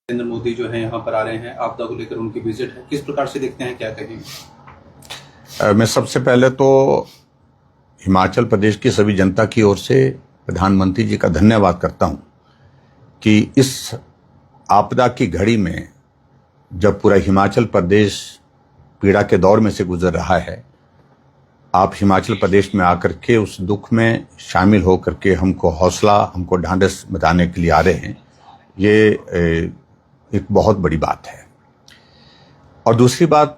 नरेंद्र मोदी जो है यहाँ पर आ रहे हैं, आपदा को लेकर उनकी विजिट है, किस प्रकार से देखते हैं, क्या कहेंगे? मैं सबसे पहले तो हिमाचल प्रदेश की सभी जनता की ओर से प्रधानमंत्री जी का धन्यवाद करता हूं कि इस आपदा की घड़ी में जब पूरा हिमाचल प्रदेश पीड़ा के दौर में से गुजर रहा है, आप हिमाचल प्रदेश में आकर के उस दुख में शामिल होकर के हमको हौसला, हमको ढांढस बताने के लिए आ रहे हैं। ये एक बहुत बड़ी बात है। और दूसरी बात,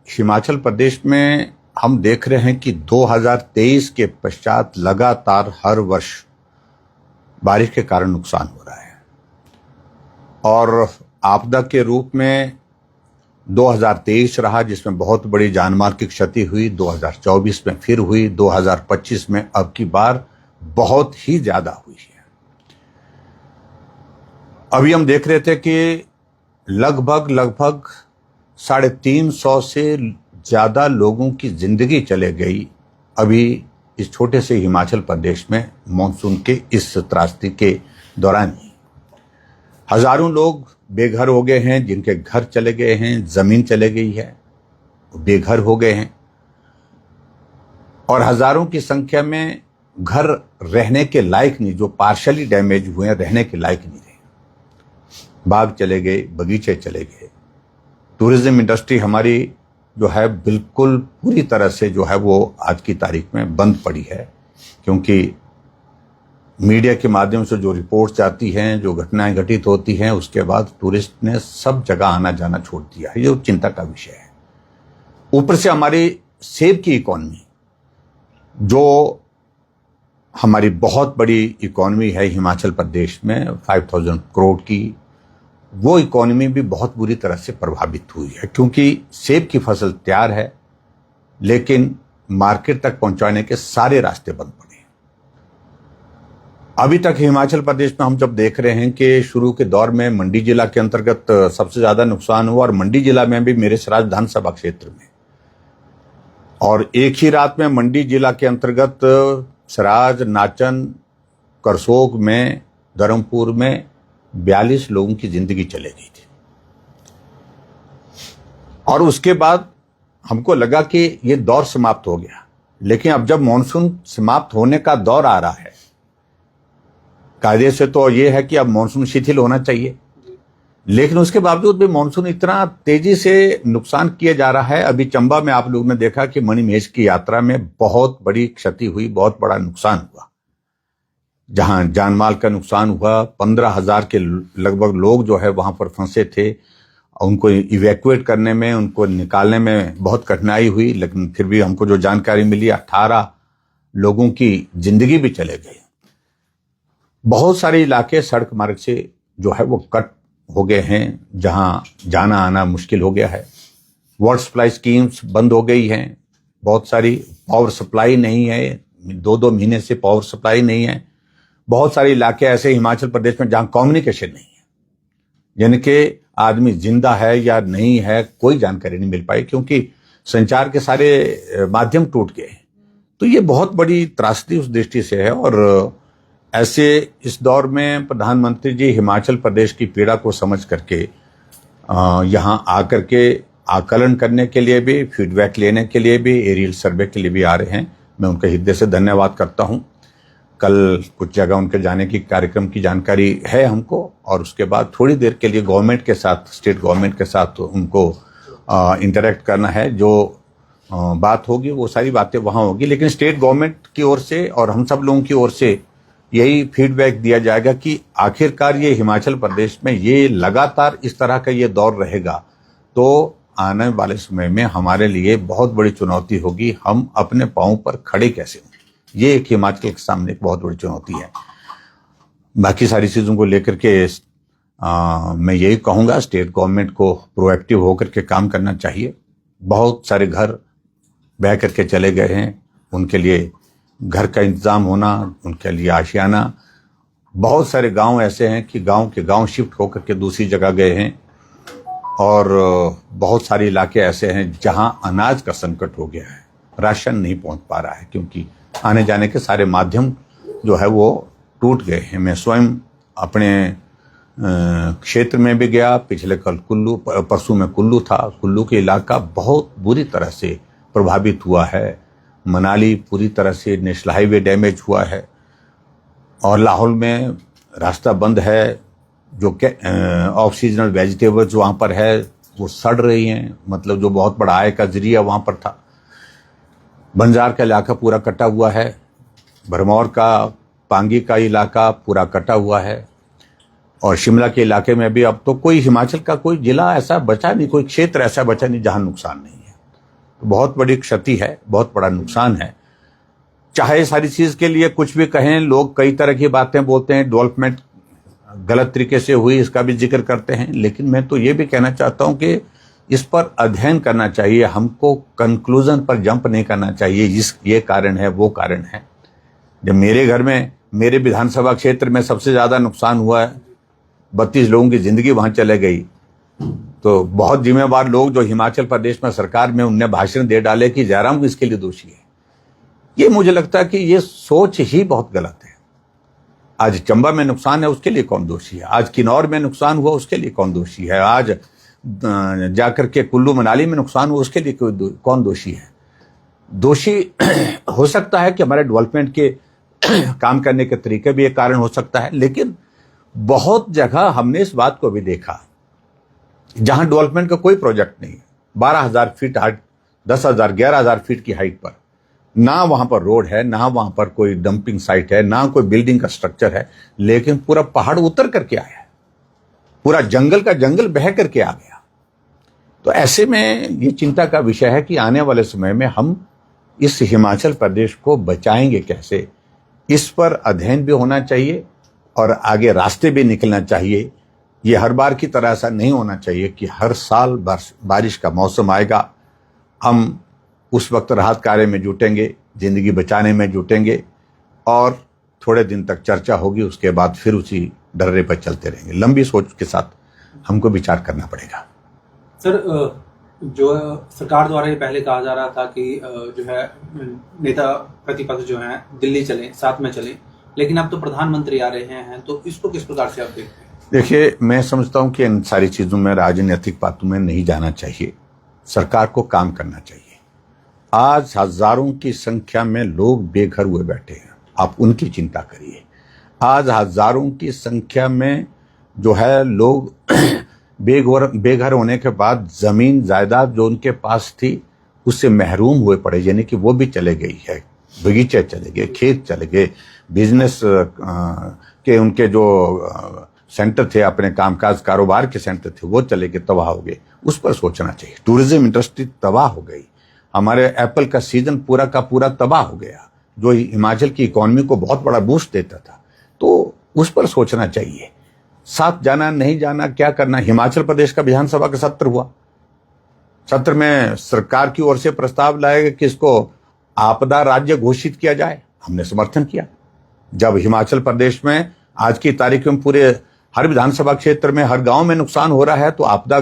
हिमाचल प्रदेश में हम देख रहे हैं कि 2023 के पश्चात लगातार हर वर्ष बारिश के कारण नुकसान हो रहा है और आपदा के रूप में 2023 रहा जिसमें बहुत बड़ी जानमाल की क्षति हुई, 2024 में फिर हुई, 2025 में अब की बार बहुत ही ज्यादा हुई है। अभी हम देख रहे थे कि लगभग 350 से ज्यादा लोगों की जिंदगी चले गई अभी इस छोटे से हिमाचल प्रदेश में मॉनसून के इस त्रासदी के दौरान ही। हजारों लोग बेघर हो गए हैं, जिनके घर चले गए हैं, जमीन चले गई है, बेघर हो गए हैं और हजारों की संख्या में घर रहने के लायक नहीं, जो पार्शली डैमेज हुए हैं, रहने के लायक नहीं रहे। बाग चले गए, बगीचे चले गए। टूरिज्म इंडस्ट्री हमारी जो है बिल्कुल पूरी तरह से जो है वो आज की तारीख में बंद पड़ी है, क्योंकि मीडिया के माध्यम से जो रिपोर्ट्स आती हैं, जो घटनाएं घटित होती हैं, उसके बाद टूरिस्ट ने सब जगह आना जाना छोड़ दिया है। ये चिंता का विषय है। ऊपर से हमारी सेब की इकोनॉमी, जो हमारी बहुत बड़ी इकोनॉमी है हिमाचल प्रदेश में 5000 करोड़ की, वो इकोनॉमी भी बहुत बुरी तरह से प्रभावित हुई है, क्योंकि सेब की फसल तैयार है लेकिन मार्केट तक पहुंचाने के सारे रास्ते बंद पड़े। अभी तक हिमाचल प्रदेश में हम जब देख रहे हैं कि शुरू के दौर में मंडी जिला के अंतर्गत सबसे ज्यादा नुकसान हुआ और मंडी जिला में भी मेरे सराज विधानसभा क्षेत्र में, और एक ही रात में मंडी जिला के अंतर्गत सराज, नाचन, करसोग में, धर्मपुर में 42 लोगों की जिंदगी चले गई थी। और उसके बाद हमको लगा कि ये दौर समाप्त हो गया, लेकिन अब जब मॉनसून समाप्त होने का दौर आ रहा है, कायदे से तो ये है कि अब मॉनसून शिथिल होना चाहिए, लेकिन उसके बावजूद भी मॉनसून इतना तेजी से नुकसान किया जा रहा है। अभी चंबा में आप लोगों ने देखा कि मणिमहेश की यात्रा में बहुत बड़ी क्षति हुई, बहुत बड़ा नुकसान हुआ, जहां जानमाल का नुकसान हुआ। 15,000 के लगभग लोग जो है वहां पर फंसे थे, उनको इवैक्यूएट करने में, उनको निकालने में बहुत कठिनाई हुई, लेकिन फिर भी हमको जो जानकारी मिली 18 लोगों की जिंदगी भी चले गई। बहुत सारे इलाके सड़क मार्ग से जो है वो कट हो गए हैं, जहां जाना आना मुश्किल हो गया है। वाटर सप्लाई स्कीम्स बंद हो गई हैं, बहुत सारी पावर सप्लाई नहीं है, 2-2 महीने से पावर सप्लाई नहीं है। बहुत सारे इलाके ऐसे हिमाचल प्रदेश में जहां कम्युनिकेशन नहीं है, यानी कि आदमी जिंदा है या नहीं है कोई जानकारी नहीं मिल पाई, क्योंकि संचार के सारे माध्यम टूट गए। तो ये बहुत बड़ी त्रासदी उस दृष्टि से है। और ऐसे इस दौर में प्रधानमंत्री जी हिमाचल प्रदेश की पीड़ा को समझ करके यहाँ आकर के आकलन करने के लिए भी, फीडबैक लेने के लिए भी, एरियल सर्वे के लिए भी आ रहे हैं। मैं उनके हृदय से धन्यवाद करता हूँ। कल कुछ जगह उनके जाने की कार्यक्रम की जानकारी है हमको, और उसके बाद थोड़ी देर के लिए गवर्नमेंट के साथ, स्टेट गवर्नमेंट के साथ उनको इंटरेक्ट करना है। जो बात होगी वो सारी बातें वहाँ होगी, लेकिन स्टेट गवर्नमेंट की ओर से और हम सब लोगों की ओर से यही फीडबैक दिया जाएगा कि आखिरकार ये हिमाचल प्रदेश में ये लगातार इस तरह का ये दौर रहेगा तो आने वाले समय में हमारे लिए बहुत बड़ी चुनौती होगी। हम अपने पांव पर खड़े कैसे हों, ये एक हिमाचल के सामने एक बहुत बड़ी चुनौती है। बाकी सारी चीजों को लेकर के मैं यही कहूंगा, स्टेट गवर्नमेंट को प्रोएक्टिव होकर के काम करना चाहिए। बहुत सारे घर बह करके चले गए हैं, उनके लिए घर का इंतजाम होना, उनके लिए आशियाना। बहुत सारे गांव ऐसे हैं कि गांव के गांव शिफ्ट होकर के दूसरी जगह गए हैं, और बहुत सारे इलाके ऐसे हैं जहां अनाज का संकट हो गया है, राशन नहीं पहुंच पा रहा है, क्योंकि आने जाने के सारे माध्यम जो है वो टूट गए हैं। मैं स्वयं अपने क्षेत्र में भी गया। पिछले कल परसों में कुल्लू था। कुल्लू के इलाका बहुत बुरी तरह से प्रभावित हुआ है। मनाली पूरी तरह से नेशनल हाईवे डैमेज हुआ है और लाहौल में रास्ता बंद है। जो ऑफ सीजनल वेजिटेबल्स वहाँ पर है वो सड़ रही हैं, मतलब जो बहुत बड़ा आय का जरिया वहाँ पर था। बंजार का इलाका पूरा कटा हुआ है। भरमौर का पांगी का इलाका पूरा कटा हुआ है और शिमला के इलाके में भी अब तो कोई हिमाचल का कोई जिला ऐसा बचा नहीं, कोई क्षेत्र ऐसा बचा नहीं जहां नुकसान नहीं है। तो बहुत बड़ी क्षति है, बहुत बड़ा नुकसान है। चाहे सारी चीज के लिए कुछ भी कहें, लोग कई तरह की बातें बोलते हैं, डेवलपमेंट गलत तरीके से हुई इसका भी जिक्र करते हैं, लेकिन मैं तो ये भी कहना चाहता हूं कि इस पर अध्ययन करना चाहिए। हमको कंक्लूजन पर जंप नहीं करना चाहिए ये कारण है वो कारण है। जब मेरे घर में, मेरे विधानसभा क्षेत्र में सबसे ज्यादा नुकसान हुआ है, 32 लोगों की जिंदगी वहां चले गई, तो बहुत जिम्मेवार लोग जो हिमाचल प्रदेश में सरकार में उनने भाषण दे डाले कि जयराम इसके लिए दोषी है। ये मुझे लगता है कि ये सोच ही बहुत गलत है। आज चंबा में नुकसान है, उसके लिए कौन दोषी है? आज किन्नौर में नुकसान हुआ, उसके लिए कौन दोषी है? आज जाकर के कुल्लू मनाली में नुकसान हुआ, उसके लिए कौन दोषी है? दोषी हो सकता है कि हमारे डेवलपमेंट के काम करने के तरीके भी एक कारण हो सकता है, लेकिन बहुत जगह हमने इस बात को भी देखा जहां डेवलपमेंट का कोई प्रोजेक्ट नहीं है। 12,000 फीट हाइट, 10,000, 11,000 फीट की हाइट पर ना वहां पर रोड है, ना वहां पर कोई डंपिंग साइट है, ना कोई बिल्डिंग का स्ट्रक्चर है, लेकिन पूरा पहाड़ उतर करके आया है, पूरा जंगल का जंगल बह करके आ गया। तो ऐसे में ये चिंता का विषय है कि आने वाले समय में हम इस हिमाचल प्रदेश को बचाएंगे कैसे, इस पर अध्ययन भी होना चाहिए और आगे रास्ते भी निकलना चाहिए। ये हर बार की तरह ऐसा नहीं होना चाहिए कि हर साल बारिश का मौसम आएगा, हम उस वक्त राहत कार्य में जुटेंगे, जिंदगी बचाने में जुटेंगे और थोड़े दिन तक चर्चा होगी, उसके बाद फिर उसी डर्रे पर चलते रहेंगे। लंबी सोच के साथ हमको विचार करना पड़ेगा। सर, जो सरकार द्वारा ये पहले कहा जा रहा था कि जो है नेता प्रतिपक्ष जो हैं दिल्ली चलें, साथ में चलें, लेकिन अब तो प्रधानमंत्री आ रहे हैं, तो इसको किस प्रकार से आप देखते हैं? देखिए, मैं समझता हूं कि इन सारी चीजों में, राजनीतिक बातों में नहीं जाना चाहिए। सरकार को काम करना चाहिए। आज हजारों की संख्या में लोग बेघर हुए बैठे हैं, आप उनकी चिंता करिए। आज हजारों की संख्या में जो है लोग बेघर होने के बाद जमीन जायदाद जो उनके पास थी उससे महरूम हुए पड़े, यानी कि वो भी चले गई है। बगीचे चले गए, खेत चले गए, बिजनेस के उनके जो सेंटर थे, अपने कामकाज कारोबार के सेंटर थे, वो चले गए, तबाह हो गए। उस पर सोचना चाहिए। टूरिज्म इंडस्ट्री तबाह हो गई। हमारे एप्पल का सीजन पूरा का पूरा तबाह हो गया, जो हिमाचल की इकोनॉमी को बहुत बड़ा बूस्ट देता था। तो उस पर सोचना चाहिए। साथ जाना, नहीं जाना, क्या करना। हिमाचल प्रदेश का विधानसभा का सत्र हुआ। सत्र में सरकार की ओर से प्रस्ताव लाया गया कि इसको आपदा राज्य घोषित किया जाए। हमने समर्थन किया। जब हिमाचल प्रदेश में आज की तारीख में पूरे हर विधानसभा क्षेत्र में, हर गांव में नुकसान हो रहा है, तो आपदा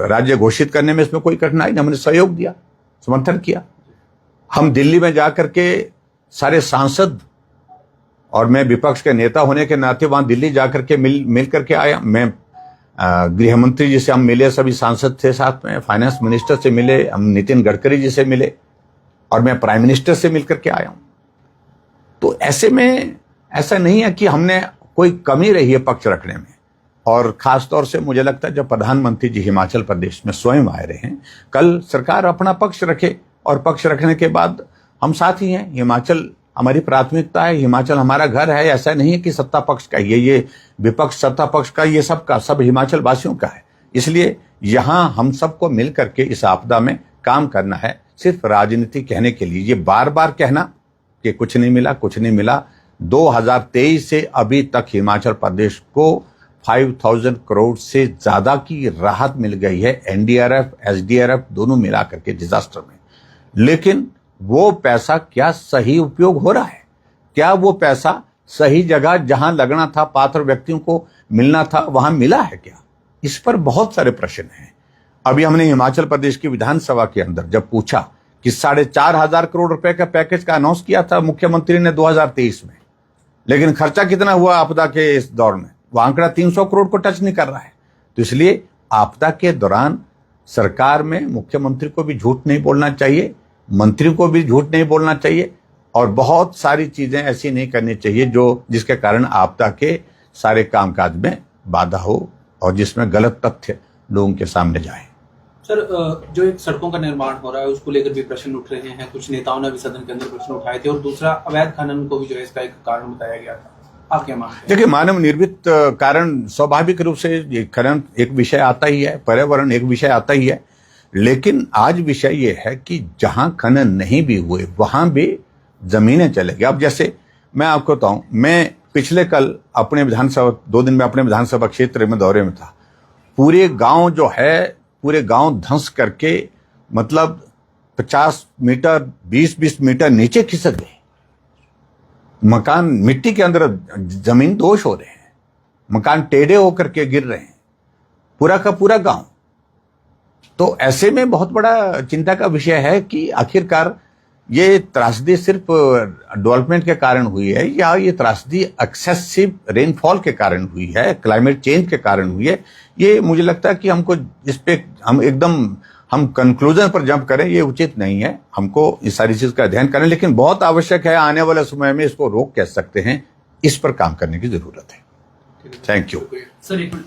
राज्य घोषित करने में इसमें कोई कठिनाई नहीं। हमने सहयोग दिया, समर्थन किया। हम दिल्ली में जाकर के सारे सांसद, और मैं विपक्ष के नेता होने के नाते वहां दिल्ली जाकर के मिल करके आया। मैं गृह मंत्री जी से हम मिले, सभी सांसद थे साथ में, फाइनेंस मिनिस्टर से मिले, हम नितिन गडकरी जी से मिले, और मैं प्राइम मिनिस्टर से मिलकर के आया हूं। तो ऐसे में ऐसा नहीं है कि हमने कोई कमी रही है पक्ष रखने में। और खासतौर से मुझे लगता है जब प्रधानमंत्री जी हिमाचल प्रदेश में स्वयं आए रहे हैं, कल सरकार अपना पक्ष रखे, और पक्ष रखने के बाद हम साथ ही हैं। हिमाचल हमारी प्राथमिकता है, हिमाचल हमारा घर है। ऐसा नहीं है कि सत्ता पक्ष का ये विपक्ष, सत्ता पक्ष का, ये सबका सब हिमाचल वासियों का है। इसलिए यहां हम सबको मिल करके इस आपदा में काम करना है। सिर्फ राजनीति कहने के लिए, ये बार बार कहना कि कुछ नहीं मिला, कुछ नहीं मिला। 2023 से अभी तक हिमाचल प्रदेश को 5,000 करोड़ से ज्यादा की राहत मिल गई है, एनडीआरएफ, एसडीआरएफ दोनों मिला करके डिजास्टर में। लेकिन वो पैसा क्या सही उपयोग हो रहा है? क्या वो पैसा सही जगह जहां लगना था, पात्र व्यक्तियों को मिलना था, वहां मिला है क्या? इस पर बहुत सारे प्रश्न हैं। अभी हमने हिमाचल प्रदेश की विधानसभा के अंदर जब पूछा कि 4,500 करोड़ रुपए का पैकेज का अनाउंस किया था मुख्यमंत्री ने 2023 में, लेकिन खर्चा कितना हुआ आपदा के इस दौर में, वो आंकड़ा 300 करोड़ को टच नहीं कर रहा है। तो इसलिए आपदा के दौरान सरकार में मुख्यमंत्री को भी झूठ नहीं बोलना चाहिए, मंत्री को भी झूठ नहीं बोलना चाहिए, और बहुत सारी चीजें ऐसी नहीं करनी चाहिए जिसके कारण आपदा के सारे कामकाज में बाधा हो और जिसमें गलत तथ्य लोगों के सामने जाए। सर, जो एक सड़कों का निर्माण हो रहा है उसको लेकर भी प्रश्न उठ रहे हैं, कुछ नेताओं ने भी सदन के अंदर प्रश्न उठाए थे, और दूसरा अवैध खनन को भी जो है इसका एक कारण बताया गया था। आप क्या मानते हैं? देखिए, मानव निर्मित कारण स्वाभाविक रूप से ये खनन एक विषय आता ही है, पर्यावरण एक विषय आता ही है, लेकिन आज विषय ये है कि जहां खनन नहीं भी हुए वहां भी जमीनें चलेगी। अब जैसे मैं आपको बताऊं, मैं पिछले कल अपने विधानसभा 2 दिन में अपने विधानसभा क्षेत्र में दौरे में था। पूरे गांव जो है, पूरे गांव ध्वंस करके मतलब 50 मीटर 20-20 मीटर नीचे खिसक गए। मकान मिट्टी के अंदर जमीन दोष हो रहे हैं, मकान टेढ़े होकर के गिर रहे हैं, पूरा का पूरा गांव। तो ऐसे में बहुत बड़ा चिंता का विषय है कि आखिरकार ये त्रासदी सिर्फ डेवलपमेंट के कारण हुई है या ये त्रासदी एक्सेसिव रेनफॉल के कारण हुई है, क्लाइमेट चेंज के कारण हुई है। ये मुझे लगता है कि हमको इस पे हम कंक्लूजन पर जंप करें ये उचित नहीं है। हमको इस सारी चीज का अध्ययन करें, लेकिन बहुत आवश्यक है। आने वाले समय में इसको रोक कह सकते हैं, इस पर काम करने की जरूरत है। थैंक यू सर, एक मिनट।